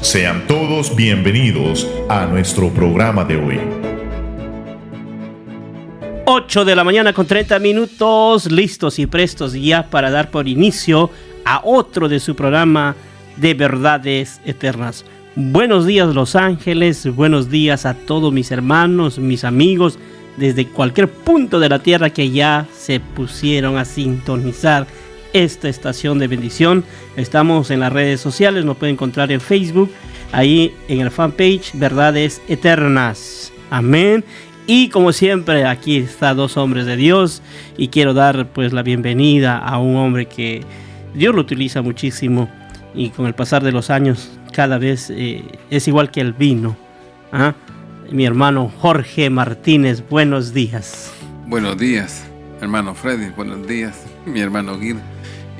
Sean todos bienvenidos a nuestro programa de hoy. 8 de la mañana con 30 minutos, listos y prestos ya para dar por inicio a otro de su programa de Verdades Eternas. Buenos días, Los Ángeles, buenos días a todos mis hermanos, mis amigos, desde cualquier punto de la tierra que ya se pusieron a sintonizar esta estación de bendición. Estamos en las redes sociales, nos pueden encontrar en Facebook, ahí en el fanpage Verdades Eternas. Amén. Y como siempre, aquí está Dos Hombres de Dios, y quiero dar pues la bienvenida a un hombre que Dios lo utiliza muchísimo, y con el pasar de los años cada vez es igual que el vino. Mi hermano Jorge Martínez, buenos días. Buenos días, hermano Freddy, buenos días, mi hermano Guido.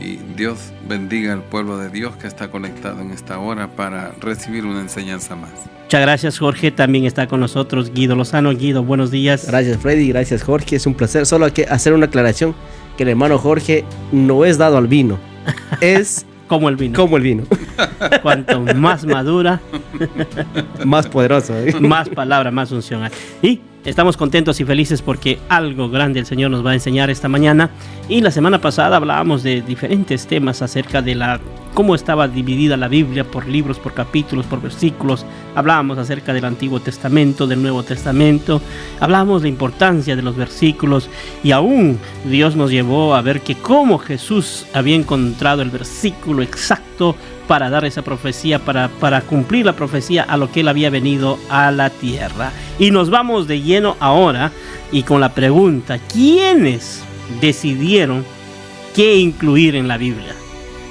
Y Dios bendiga al pueblo de Dios que está conectado en esta hora para recibir una enseñanza más. Muchas gracias, Jorge. También está con nosotros Guido Lozano. Guido, buenos días. Gracias, Freddy. Gracias, Jorge. Es un placer. Solo hay que hacer una aclaración, que el hermano Jorge no es dado al vino. Es como el vino. Como el vino. Cuanto más madura, más poderoso. Más palabra, más unción. Y estamos contentos y felices porque algo grande el Señor nos va a enseñar esta mañana. Y la semana pasada hablábamos de diferentes temas acerca de cómo estaba dividida la Biblia por libros, por capítulos, por versículos. Hablábamos acerca del Antiguo Testamento, del Nuevo Testamento. Hablábamos de la importancia de los versículos. Y aún Dios nos llevó a ver que cómo Jesús había encontrado el versículo exacto para dar esa profecía, para cumplir la profecía a lo que Él había venido a la tierra. Y nos vamos de lleno ahora y con la pregunta: ¿quiénes decidieron qué incluir en la Biblia?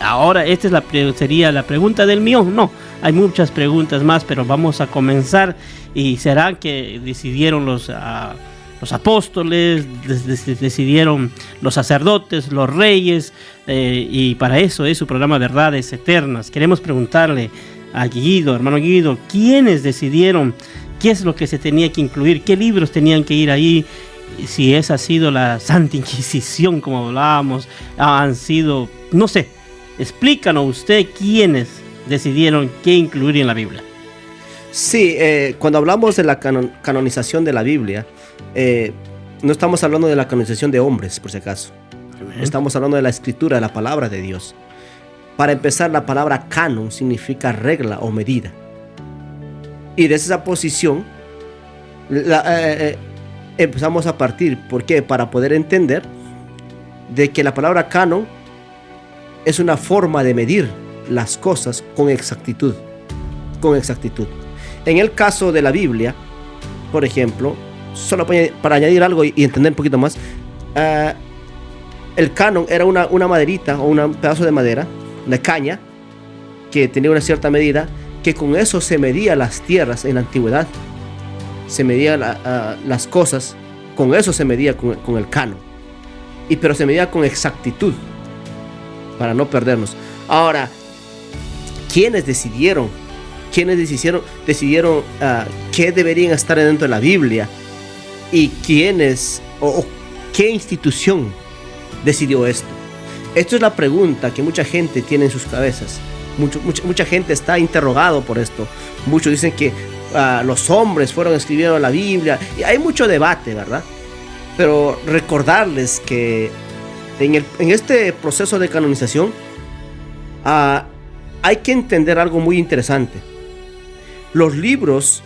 Ahora, esta sería la pregunta del millón. No, hay muchas preguntas más, pero vamos a comenzar. ¿Y será que decidieron los apóstoles, decidieron los sacerdotes, los reyes? Y para eso es su programa Verdades Eternas. Queremos preguntarle a Guido, hermano Guido, ¿quiénes decidieron qué es lo que se tenía que incluir? ¿Qué libros tenían que ir ahí? Si esa ha sido la Santa Inquisición, como hablábamos, han sido, no sé, explícanos usted quiénes decidieron qué incluir en la Biblia. Sí, cuando hablamos de la canonización de la Biblia, no estamos hablando de la canonización de hombres, por si acaso. Amén. Estamos hablando de la escritura, de la palabra de Dios. Para empezar, la palabra canon significa regla o medida. Y desde esa posición empezamos a partir. ¿Por qué? Para poder entender de que la palabra canon es una forma de medir las cosas con exactitud. Con exactitud. En el caso de la Biblia, por ejemplo, solo para añadir algo y entender un poquito más, el canon era una maderita o un pedazo de madera, una caña, que tenía una cierta medida, que con eso se medía las tierras en la antigüedad. Se medía las cosas, con eso se medía con el canon. Pero se medía con exactitud, para no perdernos. Ahora, ¿quiénes decidieron qué deberían estar dentro de la Biblia? ¿Y quiénes o qué institución decidió esto? Esto es la pregunta que mucha gente tiene en sus cabezas. Mucha gente está interrogado por esto. Muchos dicen que los hombres escribieron la Biblia. Y hay mucho debate, ¿verdad? Pero recordarles que en este proceso de canonización hay que entender algo muy interesante. Los libros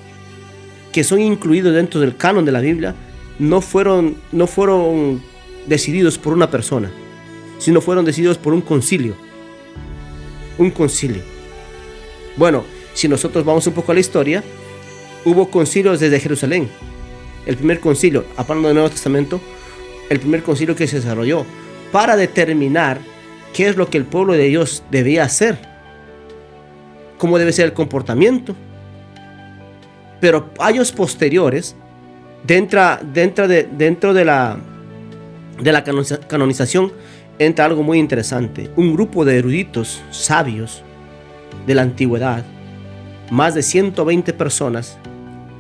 que son incluidos dentro del canon de la Biblia no fueron decididos por una persona, sino fueron decididos por un concilio. Un concilio. Bueno, si nosotros vamos un poco a la historia, hubo concilios desde Jerusalén. El primer concilio, hablando del Nuevo Testamento, el primer concilio que se desarrolló para determinar qué es lo que el pueblo de Dios debía hacer, cómo debe ser el comportamiento. Pero años posteriores, dentro de la canonización, entra algo muy interesante. Un grupo de eruditos sabios de la antigüedad, más de 120 personas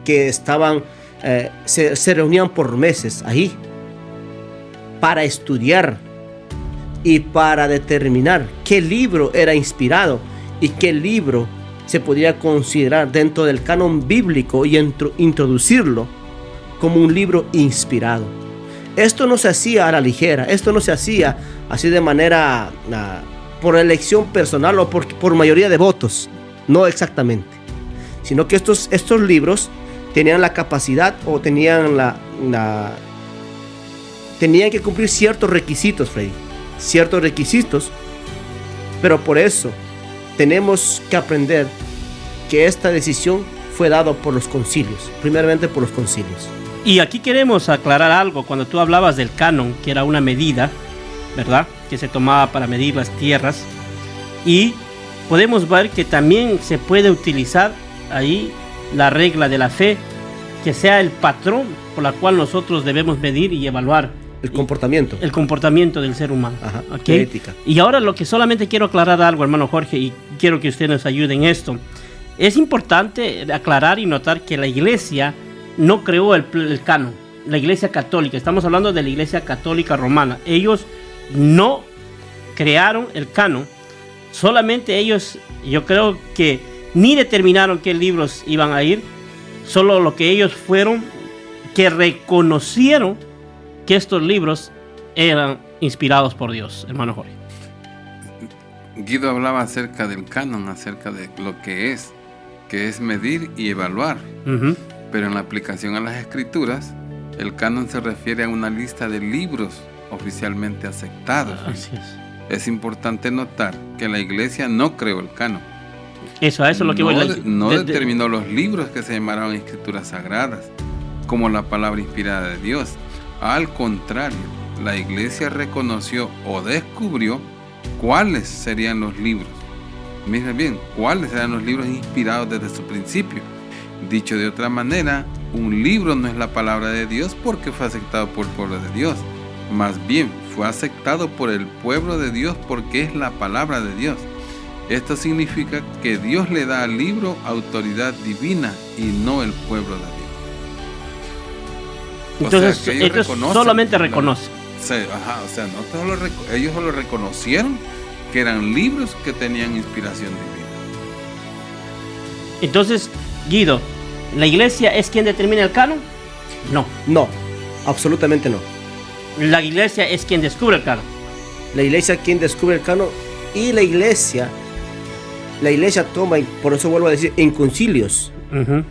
que se reunían por meses ahí para estudiar y para determinar qué libro era inspirado y qué libro se podría considerar dentro del canon bíblico y introducirlo como un libro inspirado. Esto no se hacía a la ligera, esto no se hacía así de manera por elección personal o por mayoría de votos, no exactamente, sino que estos libros tenían la capacidad o tenían tenían que cumplir ciertos requisitos, Freddy, ciertos requisitos, pero por eso tenemos que aprender que esta decisión fue dada por los concilios, primeramente por los concilios. Y aquí queremos aclarar algo. Cuando tú hablabas del canon, que era una medida, ¿verdad?, que se tomaba para medir las tierras, y podemos ver que también se puede utilizar ahí la regla de la fe, que sea el patrón por la cual nosotros debemos medir y evaluar el comportamiento del ser humano. Ajá, ¿Okay? la ética. Y ahora lo que solamente quiero aclarar algo, hermano Jorge, y quiero que usted nos ayude en esto. Es importante aclarar y notar que la iglesia no creó el canon. La iglesia católica, estamos hablando de la iglesia católica romana. Ellos no crearon el canon. Solamente ellos, yo creo que ni determinaron qué libros iban a ir. Solo lo que ellos fueron, que reconocieron que estos libros eran inspirados por Dios, hermano Jorge. Guido hablaba acerca del canon, acerca de lo que es medir y evaluar. Uh-huh. Pero en la aplicación a las escrituras, el canon se refiere a una lista de libros oficialmente aceptados. Así es. Es importante notar que la iglesia no creó el canon. Eso es lo que voy a decir. No determinó los libros que se llamaron escrituras sagradas, como la palabra inspirada de Dios. Al contrario, la iglesia reconoció o descubrió cuáles serían los libros. Miren bien, cuáles serían los libros inspirados desde su principio. Dicho de otra manera, un libro no es la palabra de Dios porque fue aceptado por el pueblo de Dios. Más bien, fue aceptado por el pueblo de Dios porque es la palabra de Dios. Esto significa que Dios le da al libro autoridad divina y no el pueblo de Dios. Entonces, ellos solamente reconocen. Ellos solo reconocieron que eran libros que tenían inspiración divina. Entonces, Guido, ¿la iglesia es quien determina el canon? No. No, absolutamente no. La iglesia es quien descubre el canon. La iglesia es quien descubre el canon, y la iglesia toma, y por eso vuelvo a decir, en concilios. Uh-huh.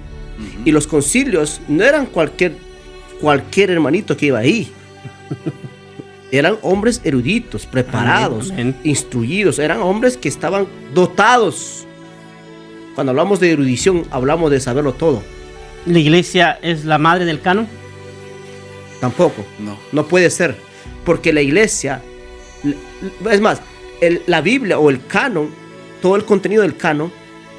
Y los concilios no eran cualquier hermanito que iba ahí. Eran hombres eruditos, preparados, Amén. Instruidos. Eran hombres que estaban dotados. Cuando hablamos de erudición, hablamos de saberlo todo. ¿La iglesia es la madre del canon? Tampoco. No. No puede ser. Porque la iglesia, es más, la Biblia o el canon, todo el contenido del canon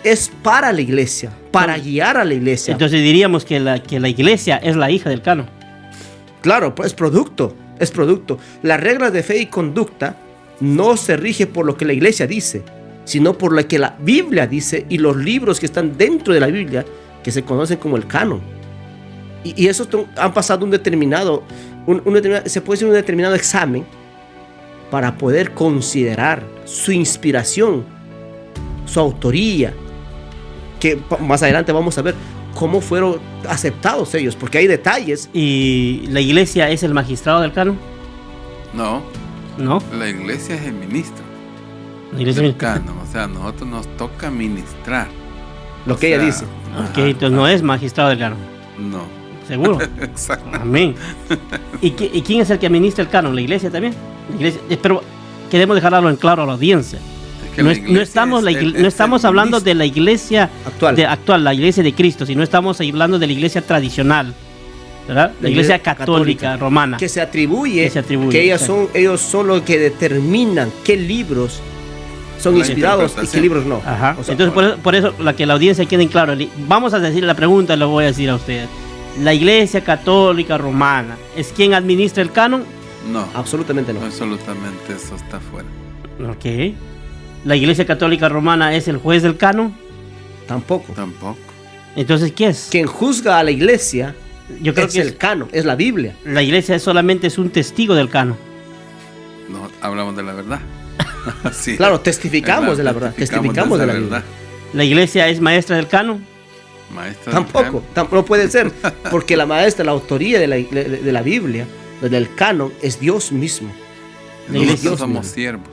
es para la iglesia, para guiar a la iglesia. Entonces diríamos que la iglesia es la hija del canon. Claro, pues es producto. Las reglas de fe y conducta no se rige por lo que la iglesia dice, sino por lo que la Biblia dice y los libros que están dentro de la Biblia, que se conocen como el canon. Y esos han pasado un determinado examen para poder considerar su inspiración, su autoría, que más adelante vamos a ver cómo fueron aceptados ellos, porque hay detalles. ¿Y la iglesia es el magistrado del canon? No. ¿No? La iglesia es el ministro La iglesia del canon. O sea, a nosotros nos toca ministrar lo que ella dice. Ok, entonces no es magistrado del canon. No. ¿Seguro? Exacto. Amén. ¿Y quién es el que administra el canon? ¿La iglesia también? La iglesia, pero queremos dejarlo en claro a la audiencia. Es que No estamos hablando de la iglesia actual, la iglesia de Cristo, sino estamos hablando de la iglesia tradicional, ¿verdad? La iglesia católica romana. Que se atribuye, que ellos son los que determinan qué libros son inspirados y qué libros no. Ajá. O sea, entonces, por eso, que la audiencia quede en claro. Vamos a decir la pregunta, lo voy a decir a ustedes. ¿La iglesia católica romana es quien administra el canon? No. Absolutamente no. Absolutamente, eso está fuera. Ok. ¿La iglesia católica romana es el juez del canon? Tampoco. Entonces, ¿qué es? Quien juzga a la iglesia, yo creo es que el canon, es la Biblia. La iglesia solamente es un testigo del canon. No, hablamos de la verdad. Sí. Claro, testificamos de la verdad. Testificamos de la Biblia. ¿La iglesia es maestra del canon? Maestra Tampoco no puede ser, porque la autoría de la Biblia, del canon, es Dios mismo. Nosotros somos siervos.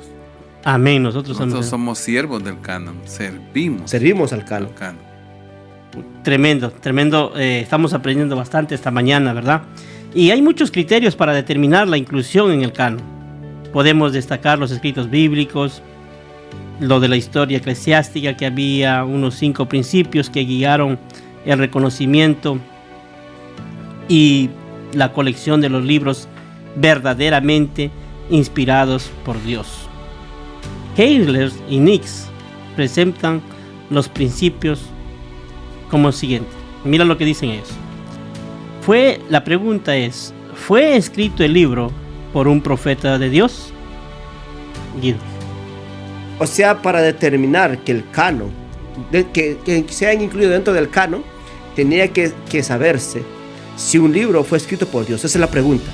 Amén. Nosotros somos siervos del canon. Servimos al canon. Tremendo. Estamos aprendiendo bastante esta mañana, ¿verdad? Y hay muchos criterios para determinar la inclusión en el canon. Podemos destacar los escritos bíblicos, lo de la historia eclesiástica, que había unos 5 principios que guiaron el reconocimiento y la colección de los libros verdaderamente inspirados por Dios. Keilers y Nix presentan los principios como siguiente. Mira lo que dicen ellos. La pregunta es, ¿fue escrito el libro por un profeta de Dios? Guido. O sea, para determinar que el canon, que sean incluido dentro del canon, tenía que saberse si un libro fue escrito por Dios. Esa es la pregunta.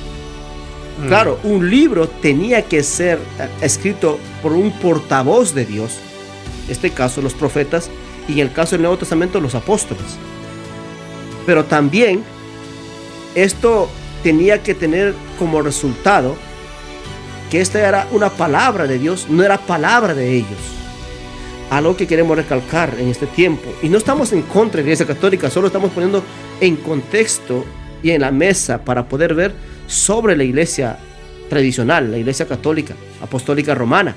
Claro, un libro tenía que ser escrito por un portavoz de Dios, en este caso los profetas, y en el caso del Nuevo Testamento los apóstoles. Pero también esto tenía que tener como resultado que esta era una palabra de Dios, no era palabra de ellos. Algo que queremos recalcar en este tiempo. Y no estamos en contra de la Iglesia Católica, solo estamos poniendo en contexto y en la mesa para poder ver sobre la iglesia tradicional, la Iglesia Católica, Apostólica Romana.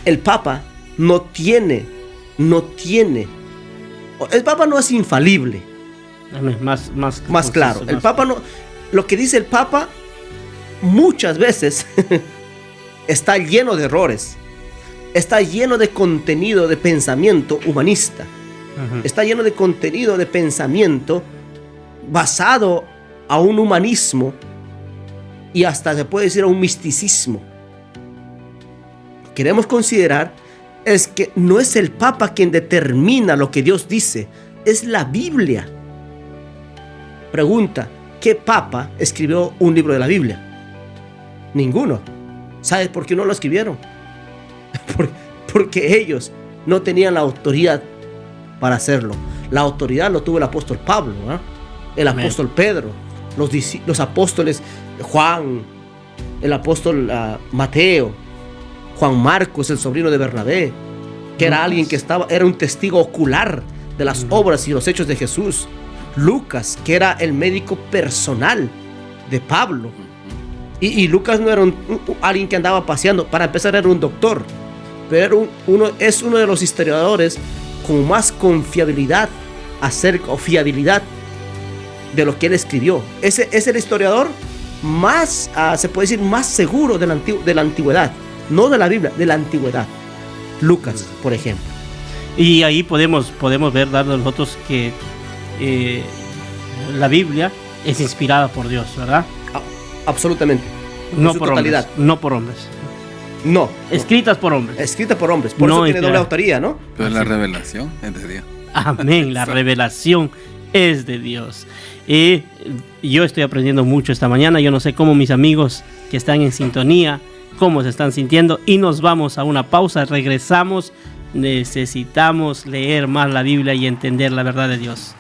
El Papa no tiene, el Papa no es infalible. Más claro, el Papa no, lo que dice el Papa muchas veces está lleno de errores, está lleno de contenido de pensamiento humanista, está lleno de contenido de pensamiento basado a un humanismo y hasta se puede decir a un misticismo. Queremos considerar es que no es el Papa quien determina lo que Dios dice, es la Biblia. Pregunta, ¿qué Papa escribió un libro de la Biblia? Ninguno. ¿Sabes por qué no lo escribieron? Porque ellos no tenían la autoridad para hacerlo. La autoridad lo tuvo el apóstol Pablo, ¿eh? El apóstol Pedro, los apóstoles Juan, el apóstol Mateo, Juan Marcos, el sobrino de Bernabé, que era alguien que era un testigo ocular de las obras y los hechos de Jesús. Lucas, que era el médico personal de Pablo. Y Lucas no era alguien que andaba paseando. Para empezar, era un doctor, pero es uno de los historiadores con más confiabilidad fiabilidad de lo que él escribió. Es el historiador más, se puede decir, más seguro de la antigüedad, no de la Biblia, de la antigüedad. Lucas, por ejemplo. Y ahí podemos ver, darnos nosotros que la Biblia es inspirada por Dios, ¿verdad? Absolutamente. No por totalidad. No por hombres. No. Escritas por hombres. Escritas por hombres. Por eso tiene doble autoría, ¿no? Pero la revelación es de Dios. Amén. La revelación es de Dios. Y yo estoy aprendiendo mucho esta mañana. Yo no sé cómo mis amigos que están en sintonía, cómo se están sintiendo. Y nos vamos a una pausa. Regresamos. Necesitamos leer más la Biblia y entender la verdad de Dios.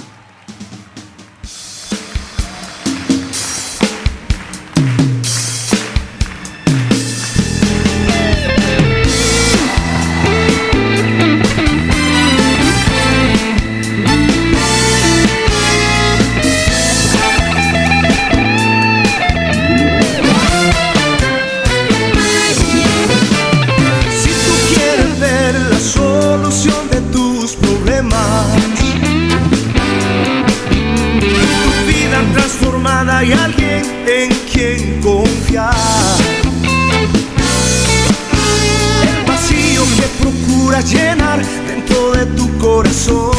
Hay alguien en quien confiar. El vacío que procuras llenar dentro de tu corazón.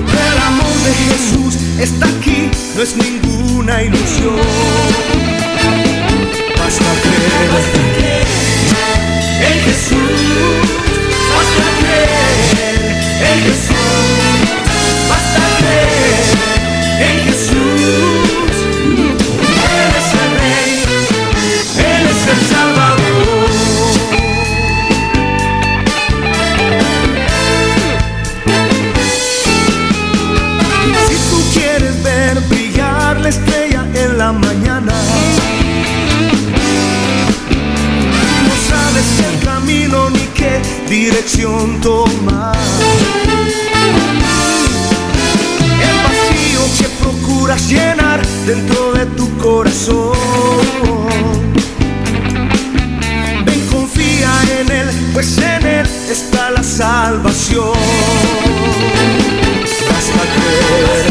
El amor de Jesús está aquí, no es ninguna ilusión. Basta creer en Jesús. Basta creer en Jesús. Basta creer en Jesús. Él es el Rey, Él es el Salvador. dirección tomar. El vacío que procuras llenar dentro de tu corazón. Ven, confía en Él, pues en Él está la salvación. Basta creer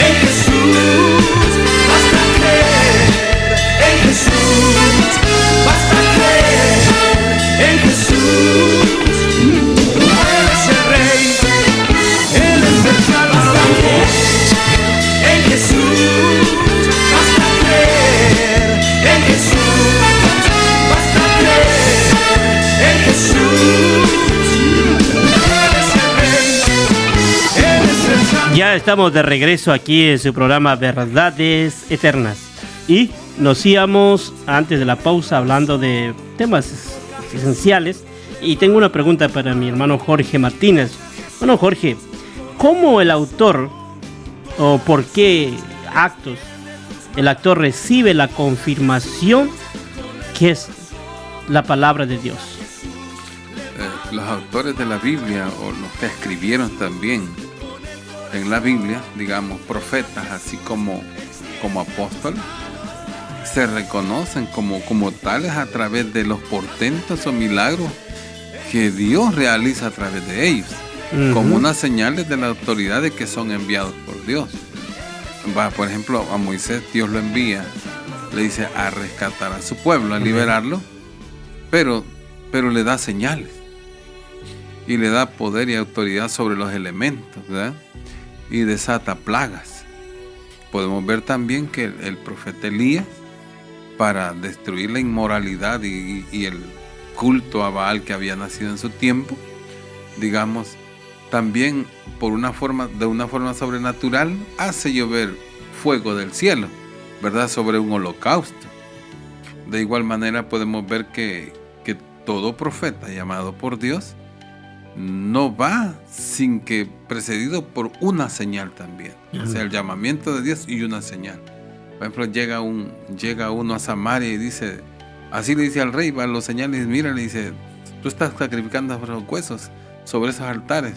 en Jesús, basta creer en Jesús, basta creer en Jesús. Él es el Rey, Él es el Salvador. En Jesús, basta creer en Jesús, basta creer en Jesús. Ya estamos de regreso aquí en su programa Verdades Eternas. Y nos íbamos antes de la pausa hablando de temas esenciales. Y tengo una pregunta para mi hermano Jorge Martínez. Bueno, Jorge, ¿cómo el autor o por qué actos el autor recibe la confirmación que es la palabra de Dios? Los autores de la Biblia, o los que escribieron también en la Biblia, digamos, profetas, así como apóstoles, se reconocen como tales a través de los portentos o milagros que Dios realiza a través de ellos, como unas señales de la autoridad de que son enviados por Dios. Por ejemplo, a Moisés Dios lo envía, le dice a rescatar a su pueblo, a liberarlo, pero le da señales y le da poder y autoridad sobre los elementos, ¿verdad? Y desata plagas. Podemos ver también que el profeta Elías, para destruir la inmoralidad y el culto a Baal que había nacido en su tiempo, digamos, también de una forma sobrenatural hace llover fuego del cielo, ¿verdad?, sobre un holocausto. De igual manera podemos ver que todo profeta llamado por Dios no va sin que precedido por una señal también. O sea, el llamamiento de Dios y una señal. Por ejemplo, llega uno a Samaria y dice, así le dice al rey, va a los señales, mira, le dice, tú estás sacrificando los huesos sobre esos altares.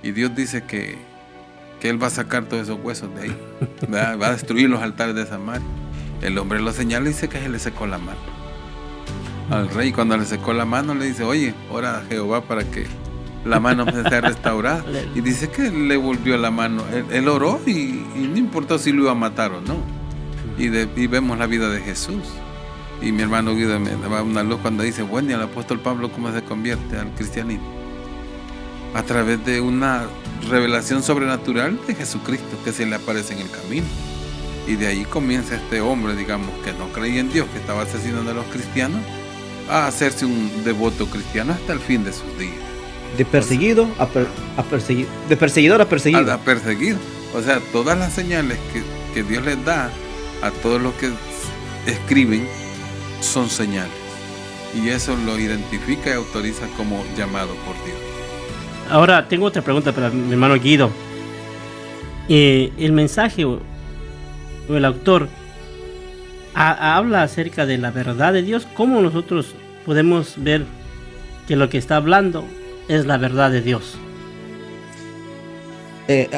Y Dios dice que Él va a sacar todos esos huesos de ahí, ¿verdad? Va a destruir los altares de Samaria. El hombre lo señala y dice que se le secó la mano. Al rey, cuando le secó la mano, le dice, oye, ora a Jehová para que la mano sea restaurada. Y dice que le volvió la mano. Él oró y no importó si lo iba a matar o no. Y vemos la vida de Jesús. Y mi hermano Guido me da una luz cuando dice, bueno, y el apóstol Pablo, ¿cómo se convierte al cristianismo? A través de una revelación sobrenatural de Jesucristo que se le aparece en el camino. Y de ahí comienza este hombre, digamos, que no creía en Dios, que estaba asesinando a los cristianos, a hacerse un devoto cristiano hasta el fin de sus días. De perseguido a perseguido. De perseguidor a perseguido. A perseguido. O sea, todas las señales que Dios les da a todos los que escriben son señales. Y eso lo identifica y autoriza como llamado por Dios. Ahora tengo otra pregunta para mi hermano Guido. El mensaje o el autor habla acerca de la verdad de Dios. ¿Cómo nosotros podemos ver que lo que está hablando es la verdad de Dios?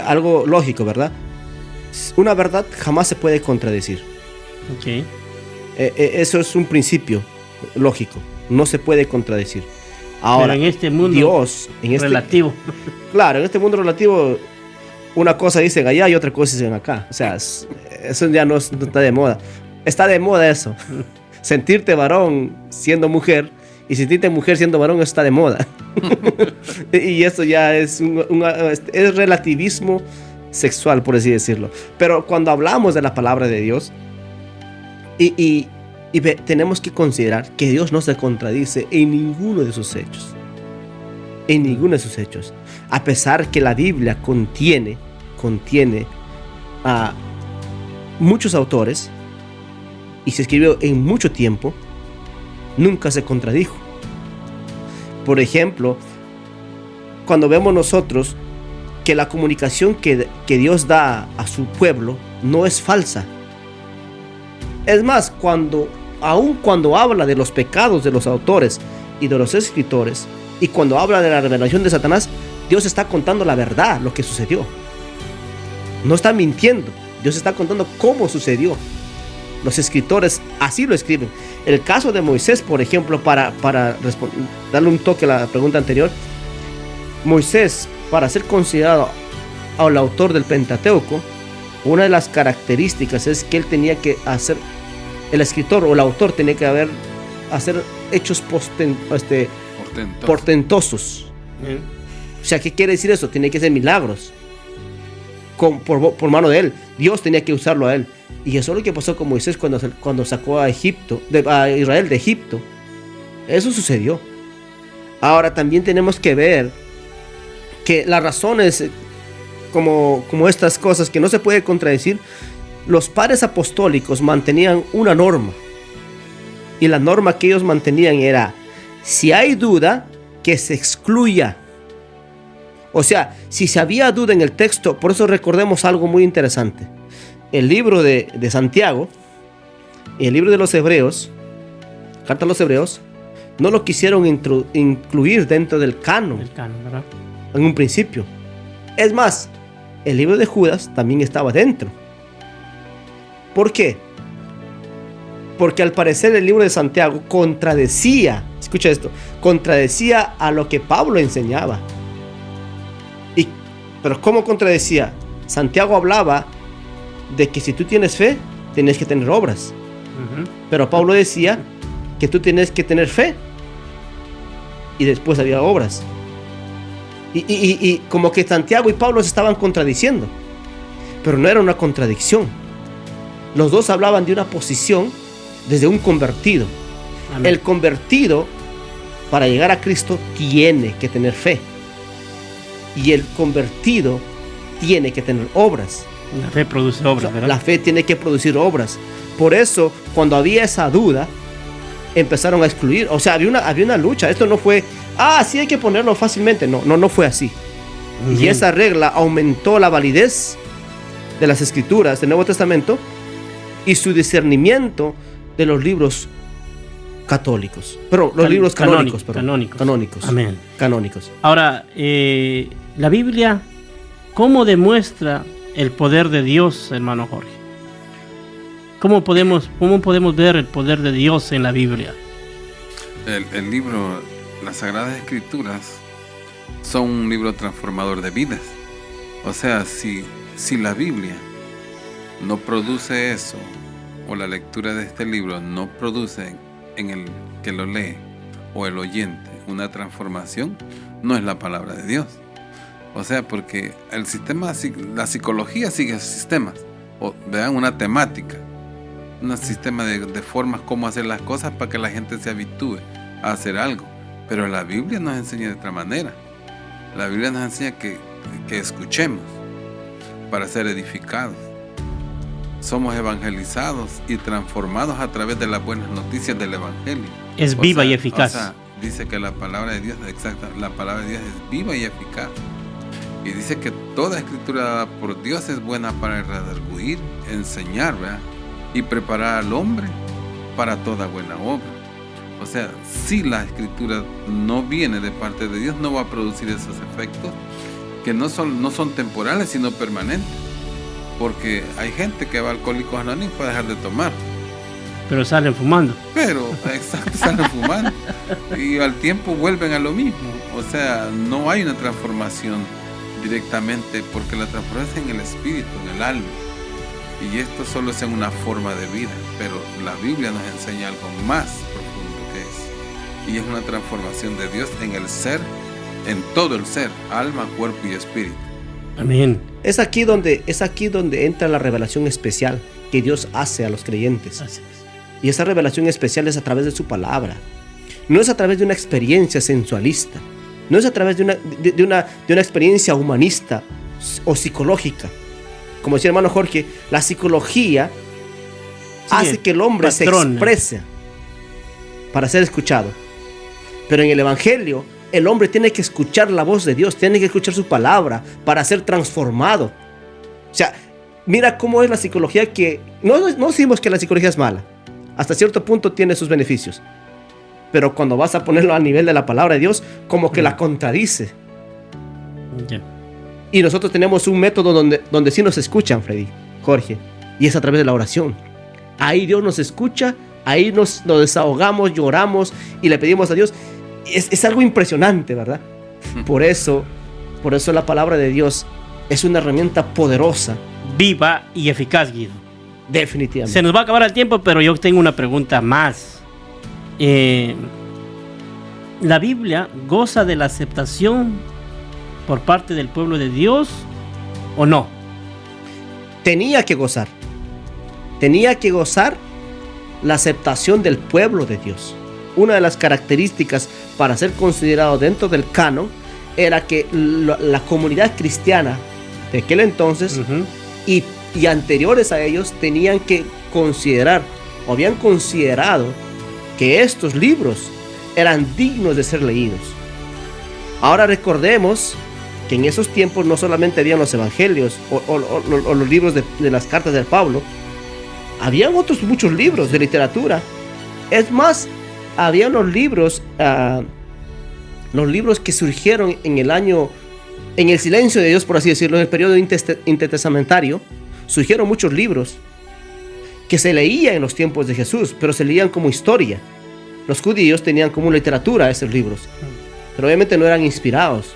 Algo lógico, ¿verdad? Una verdad jamás se puede contradecir. Okay. Eso es un principio lógico. No se puede contradecir. Ahora, pero en este mundo Dios, relativo. Claro, en este mundo relativo, una cosa dicen allá y otra cosa dicen acá. O sea, eso ya no está de moda. Está de moda eso. Sentirte varón siendo mujer y sentirte mujer siendo varón está de moda. Y eso ya es es relativismo sexual, por así decirlo. Pero cuando hablamos de la palabra de Dios, tenemos que considerar que Dios no se contradice en ninguno de sus hechos. En ninguno de sus hechos. A pesar que la Biblia contiene a muchos autores y se escribió en mucho tiempo, nunca se contradijo. Por ejemplo, cuando vemos nosotros que la comunicación que Dios da a su pueblo no es falsa. Es más, aun cuando habla de los pecados de los autores y de los escritores, y cuando habla de la revelación de Satanás, Dios está contando la verdad, lo que sucedió. No está mintiendo, Dios está contando cómo sucedió. Los escritores así lo escriben. El caso de Moisés, por ejemplo, para darle un toque a la pregunta anterior, Moisés, para ser considerado el autor del Pentateuco, una de las características es que él tenía que hacer, el escritor o el autor tenía que hacer hechos portentosos. O sea, ¿qué quiere decir eso? Tiene que ser milagros por mano de él. Dios tenía que usarlo a él. Y eso es lo que pasó con Moisés cuando sacó a Israel de Egipto. Eso sucedió. Ahora también tenemos que ver que las razones como estas cosas que no se puede contradecir, los padres apostólicos mantenían una norma. Y la norma que ellos mantenían era: si hay duda, que se excluya. O sea, si se había duda en el texto, por eso recordemos algo muy interesante. El libro de Santiago y el libro de los Hebreos, carta a los Hebreos, no lo quisieron incluir dentro del canon, ¿verdad? En un principio. Es más, el libro de Judas también estaba dentro. ¿Por qué? Porque al parecer el libro de Santiago contradecía, escucha esto, contradecía a lo que Pablo enseñaba. Pero ¿cómo contradecía? Santiago hablaba de que si tú tienes fe, tienes que tener obras. Pero Pablo decía que tú tienes que tener fe y después había obras. Y como que Santiago y Pablo se estaban contradiciendo, pero no era una contradicción. Los dos hablaban de una posición desde un convertido. Amén. El convertido, para llegar a Cristo, tiene que tener fe. Y el convertido tiene que tener obras. La fe produce obras, ¿verdad? La fe tiene que producir obras. Por eso, cuando había esa duda, empezaron a excluir. O sea, había una lucha. Esto no fue, sí hay que ponerlo fácilmente. No fue así. Bien. Y esa regla aumentó la validez de las escrituras del Nuevo Testamento y su discernimiento de los libros católicos. Pero los libros canónicos. Amén. Canónicos. Ahora, la Biblia, ¿cómo demuestra el poder de Dios, hermano Jorge? ¿Cómo podemos ver el poder de Dios en la Biblia? El libro, las Sagradas Escrituras, son un libro transformador de vidas. O sea, si la Biblia no produce eso, o la lectura de este libro no produce en el que lo lee o el oyente una transformación, no es la palabra de Dios. O sea, porque la psicología sigue sistemas, o vean una temática, un sistema de formas cómo hacer las cosas para que la gente se habitúe a hacer algo. Pero la Biblia nos enseña de otra manera. La Biblia nos enseña que escuchemos para ser edificados. Somos evangelizados y transformados a través de las buenas noticias del Evangelio. Es viva y eficaz. O sea, dice que la palabra de Dios, la palabra de Dios es viva y eficaz. Y dice que toda escritura dada por Dios es buena para redarguir, enseñar, ¿verdad? Y preparar al hombre para toda buena obra. O sea, si la escritura no viene de parte de Dios, no va a producir esos efectos que no son temporales, sino permanentes. Porque hay gente que va a Alcohólicos Anónimos para dejar de tomar. Pero salen fumando. Salen fumando. Y al tiempo vuelven a lo mismo. O sea, no hay una transformación directamente, porque la transformación es en el espíritu, en el alma. Y esto solo es en una forma de vida. Pero la Biblia nos enseña algo más profundo que es. Y es una transformación de Dios en el ser, en todo el ser, alma, cuerpo y espíritu. Amén. Es aquí donde entra la revelación especial que Dios hace a los creyentes. Así es. Y esa revelación especial es a través de su palabra. No es a través de una experiencia sensualista. No es a través de una experiencia humanista o psicológica. Como decía el hermano Jorge, la psicología hace que el hombre se exprese para ser escuchado. Pero en el Evangelio, el hombre tiene que escuchar la voz de Dios, tiene que escuchar su palabra para ser transformado. O sea, mira cómo es la psicología, que no decimos que la psicología es mala. Hasta cierto punto tiene sus beneficios. pero cuando vas a ponerlo a nivel de la palabra de Dios, como que la contradice. Ya. Y nosotros tenemos un método donde sí nos escuchan, Freddy, Jorge, y es a través de la oración. Ahí Dios nos escucha, ahí nos desahogamos, lloramos y le pedimos a Dios. Es algo impresionante, ¿verdad? Por eso la palabra de Dios es una herramienta poderosa. Viva y eficaz, Guido. Definitivamente. Se nos va a acabar el tiempo, pero yo tengo una pregunta más. ¿La Biblia goza de la aceptación por parte del pueblo de Dios o no? Tenía que gozar la aceptación del pueblo de Dios. Una de las características para ser considerado dentro del canon era que la comunidad cristiana de aquel entonces y anteriores a ellos tenían que considerar o habían considerado que estos libros eran dignos de ser leídos. Ahora recordemos que en esos tiempos no solamente habían los evangelios o los libros de las cartas de Pablo, habían otros muchos libros de literatura. Es más, había los libros que surgieron en el silencio de Dios, por así decirlo, en el periodo intertestamentario. Surgieron muchos libros que se leían en los tiempos de Jesús, pero se leían como historia. Los judíos tenían como literatura esos libros, pero obviamente no eran inspirados.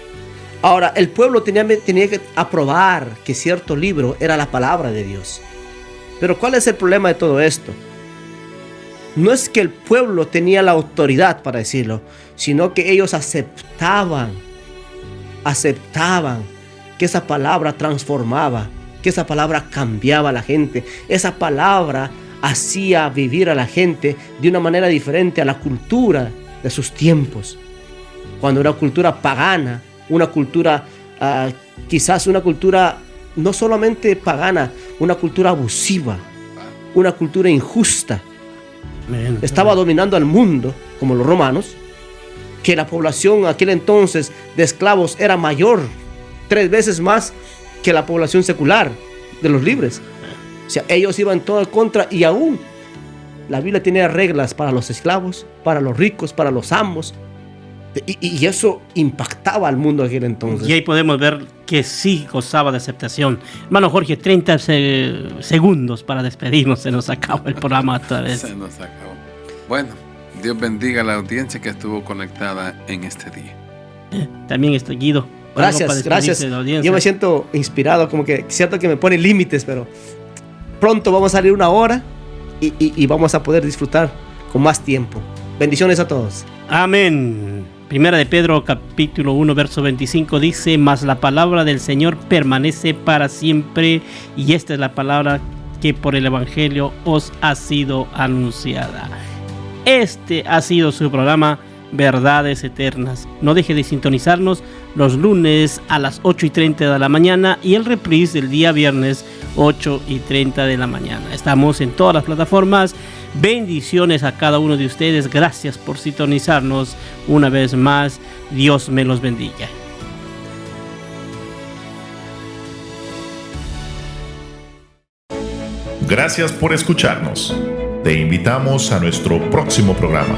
Ahora, el pueblo tenía que aprobar que cierto libro era la palabra de Dios. Pero ¿cuál es el problema de todo esto? No es que el pueblo tenía la autoridad para decirlo, sino que ellos aceptaban que esa palabra transformaba, que esa palabra cambiaba a la gente, esa palabra hacía vivir a la gente de una manera diferente a la cultura de sus tiempos. Cuando era cultura pagana, una cultura, quizás una cultura no solamente pagana, una cultura abusiva, una cultura injusta. Estaba dominando al mundo, como los romanos, que la población aquel entonces de esclavos era mayor, 3 veces más que la población secular de los libres. O sea, ellos iban todo en contra, y aún la Biblia tenía reglas para los esclavos, para los ricos, para los amos. Y eso impactaba al mundo aquel entonces. Y ahí podemos ver que sí gozaba de aceptación. Hermano Jorge, 30 segundos para despedirnos. Se nos acabó el programa otra vez. Se nos acabó. Bueno, Dios bendiga a la audiencia que estuvo conectada en este día. También está Guido. Gracias. Yo me siento inspirado, como que cierto que me pone límites, pero pronto vamos a salir 1 hora y vamos a poder disfrutar con más tiempo. Bendiciones a todos. Amén. Primera de Pedro, capítulo 1, verso 25 dice: mas la palabra del Señor permanece para siempre, y esta es la palabra que por el Evangelio os ha sido anunciada. Este ha sido su programa Verdades Eternas. No deje de sintonizarnos los lunes a las 8:30 de la mañana y el reprise del día viernes 8:30 de la mañana. Estamos en todas las plataformas. Bendiciones a cada uno de ustedes. Gracias por sintonizarnos una vez más. Dios me los bendiga. Gracias por escucharnos. Te invitamos a nuestro próximo programa.